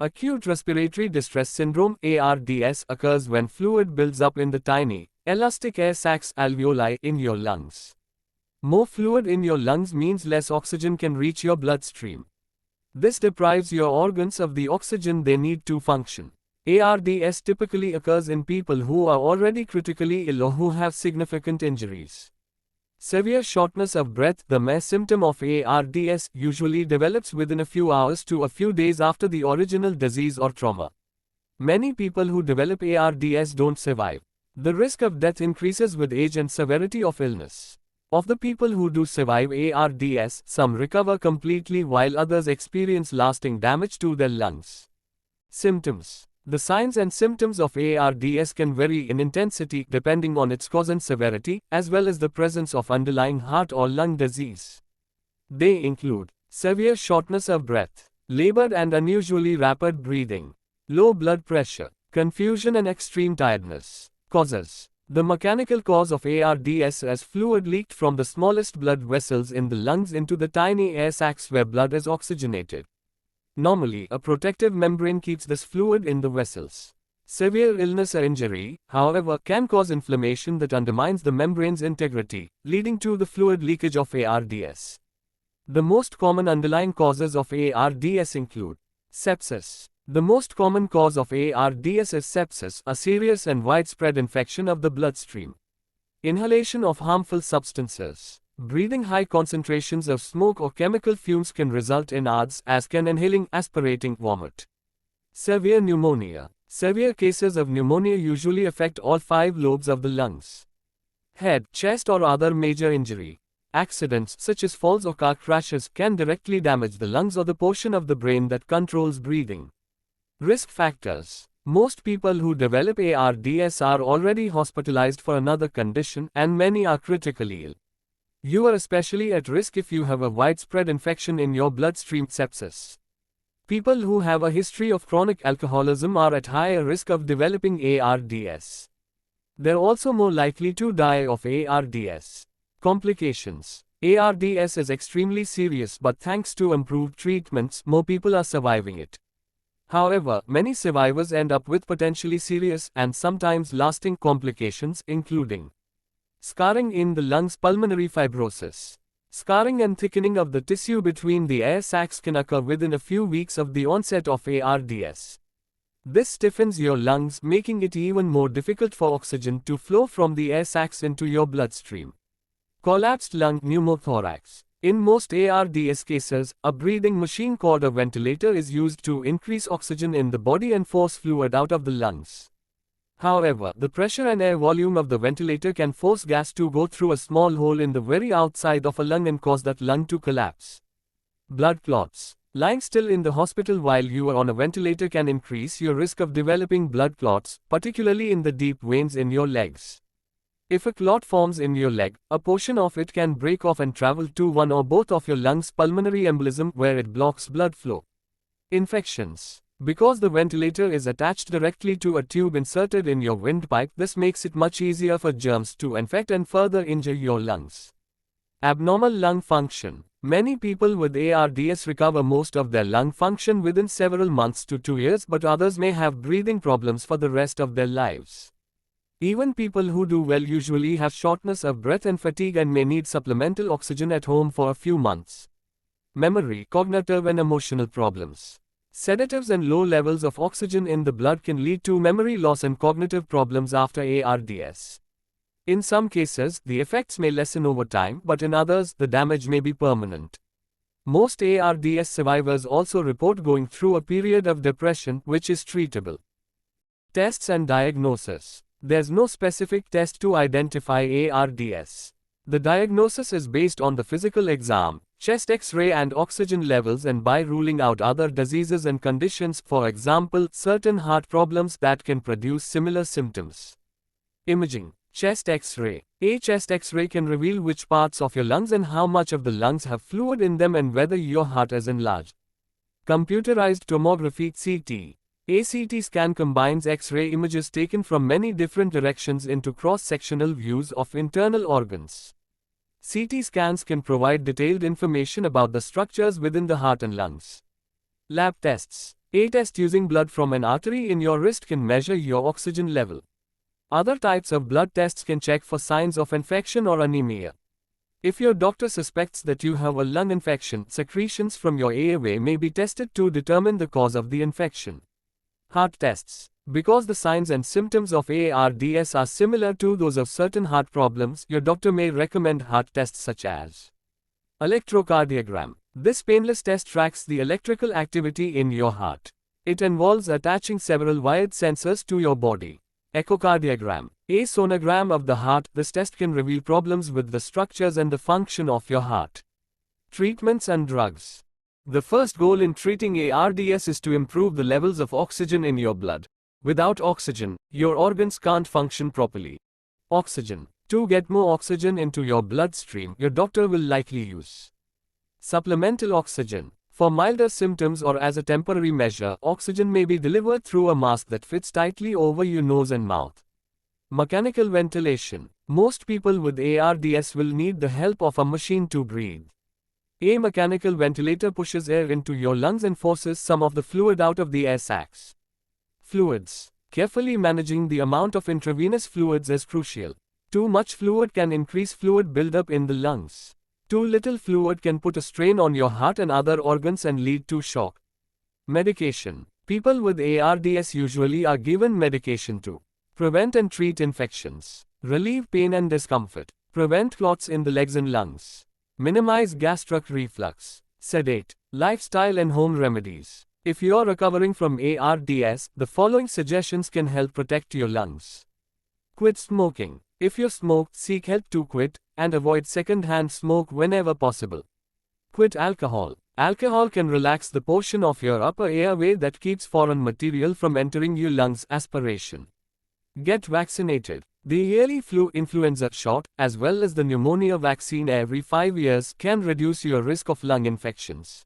Acute respiratory distress syndrome (ARDS) occurs when fluid builds up in the tiny, elastic air sacs alveoli in your lungs. More fluid in your lungs means less oxygen can reach your bloodstream. This deprives your organs of the oxygen they need to function. ARDS typically occurs in people who are already critically ill or who have significant injuries. Severe shortness of breath, the main symptom of ARDS, usually develops within a few hours to a few days after the original disease or trauma. Many people who develop ARDS don't survive. The risk of death increases with age and severity of illness. Of the people who do survive ARDS, some recover completely while others experience lasting damage to their lungs. Symptoms. The signs and symptoms of ARDS can vary in intensity depending on its cause and severity, as well as the presence of underlying heart or lung disease. They include severe shortness of breath, labored and unusually rapid breathing, low blood pressure, confusion and extreme tiredness. Causes. The mechanical cause of ARDS is fluid leaked from the smallest blood vessels in the lungs into the tiny air sacs where blood is oxygenated. Normally, a protective membrane keeps this fluid in the vessels. Severe illness or injury, however, can cause inflammation that undermines the membrane's integrity, leading to the fluid leakage of ARDS. The most common underlying causes of ARDS include sepsis. The most common cause of ARDS is sepsis, a serious and widespread infection of the bloodstream. Inhalation of harmful substances. Breathing high concentrations of smoke or chemical fumes can result in ARDS, as can inhaling, aspirating vomit. Severe pneumonia. Severe cases of pneumonia usually affect all 5 lobes of the lungs. Head, chest or other major injury. Accidents such as falls or car crashes can directly damage the lungs or the portion of the brain that controls breathing. Risk factors. Most people who develop ARDS are already hospitalized for another condition, and many are critically ill. You are especially at risk if you have a widespread infection in your bloodstream. Sepsis. People who have a history of chronic alcoholism are at higher risk of developing ARDS. They're also more likely to die of ARDS. Complications. ARDS is extremely serious, but thanks to improved treatments, more people are surviving it. However, many survivors end up with potentially serious and sometimes lasting complications, including scarring in the lungs, pulmonary fibrosis. Scarring and thickening of the tissue between the air sacs can occur within a few weeks of the onset of ARDS. This stiffens your lungs, making it even more difficult for oxygen to flow from the air sacs into your bloodstream. Collapsed lung, pneumothorax. In most ARDS cases, a breathing machine called a ventilator is used to increase oxygen in the body and force fluid out of the lungs. However, the pressure and air volume of the ventilator can force gas to go through a small hole in the very outside of a lung and cause that lung to collapse. Blood clots. Lying still in the hospital while you are on a ventilator can increase your risk of developing blood clots, particularly in the deep veins in your legs. If a clot forms in your leg, a portion of it can break off and travel to one or both of your lungs, pulmonary embolism, where it blocks blood flow. Infections. Because the ventilator is attached directly to a tube inserted in your windpipe, this makes it much easier for germs to infect and further injure your lungs. Abnormal lung function. Many people with ARDS recover most of their lung function within several months to 2 years, but others may have breathing problems for the rest of their lives. Even people who do well usually have shortness of breath and fatigue and may need supplemental oxygen at home for a few months. Memory, cognitive and emotional problems. Sedatives and low levels of oxygen in the blood can lead to memory loss and cognitive problems after ARDS. In some cases, the effects may lessen over time, but in others, the damage may be permanent. Most ARDS survivors also report going through a period of depression, which is treatable. Tests and diagnosis. There's no specific test to identify ARDS. The diagnosis is based on the physical exam, chest X-ray and oxygen levels, and by ruling out other diseases and conditions, for example, certain heart problems that can produce similar symptoms. Imaging. Chest X-ray. A chest X-ray can reveal which parts of your lungs and how much of the lungs have fluid in them and whether your heart is enlarged. Computerized tomography (CT). A CT scan combines X-ray images taken from many different directions into cross-sectional views of internal organs. CT scans can provide detailed information about the structures within the heart and lungs. Lab tests. A test using blood from an artery in your wrist can measure your oxygen level. Other types of blood tests can check for signs of infection or anemia. If your doctor suspects that you have a lung infection, secretions from your airway may be tested to determine the cause of the infection. Heart tests. Because the signs and symptoms of ARDS are similar to those of certain heart problems, your doctor may recommend heart tests such as electrocardiogram. This painless test tracks the electrical activity in your heart. It involves attaching several wired sensors to your body. Echocardiogram. A sonogram of the heart. This test can reveal problems with the structures and the function of your heart. Treatments and drugs. The first goal in treating ARDS is to improve the levels of oxygen in your blood. Without oxygen, your organs can't function properly. Oxygen. To get more oxygen into your bloodstream, your doctor will likely use supplemental oxygen. For milder symptoms or as a temporary measure, oxygen may be delivered through a mask that fits tightly over your nose and mouth. Mechanical ventilation. Most people with ARDS will need the help of a machine to breathe. A mechanical ventilator pushes air into your lungs and forces some of the fluid out of the air sacs. Fluids. Carefully managing the amount of intravenous fluids is crucial. Too much fluid can increase fluid buildup in the lungs. Too little fluid can put a strain on your heart and other organs and lead to shock. Medication. People with ARDS usually are given medication to prevent and treat infections, relieve pain and discomfort, prevent clots in the legs and lungs, minimize gastric reflux, sedate. Lifestyle and home remedies. If you're recovering from ARDS, the following suggestions can help protect your lungs. Quit smoking. If you smoke, seek help to quit, and avoid second-hand smoke whenever possible. Quit alcohol. Alcohol can relax the portion of your upper airway that keeps foreign material from entering your lungs. Aspiration. Get vaccinated. The yearly flu-influenza shot, as well as the pneumonia vaccine every 5 years, can reduce your risk of lung infections.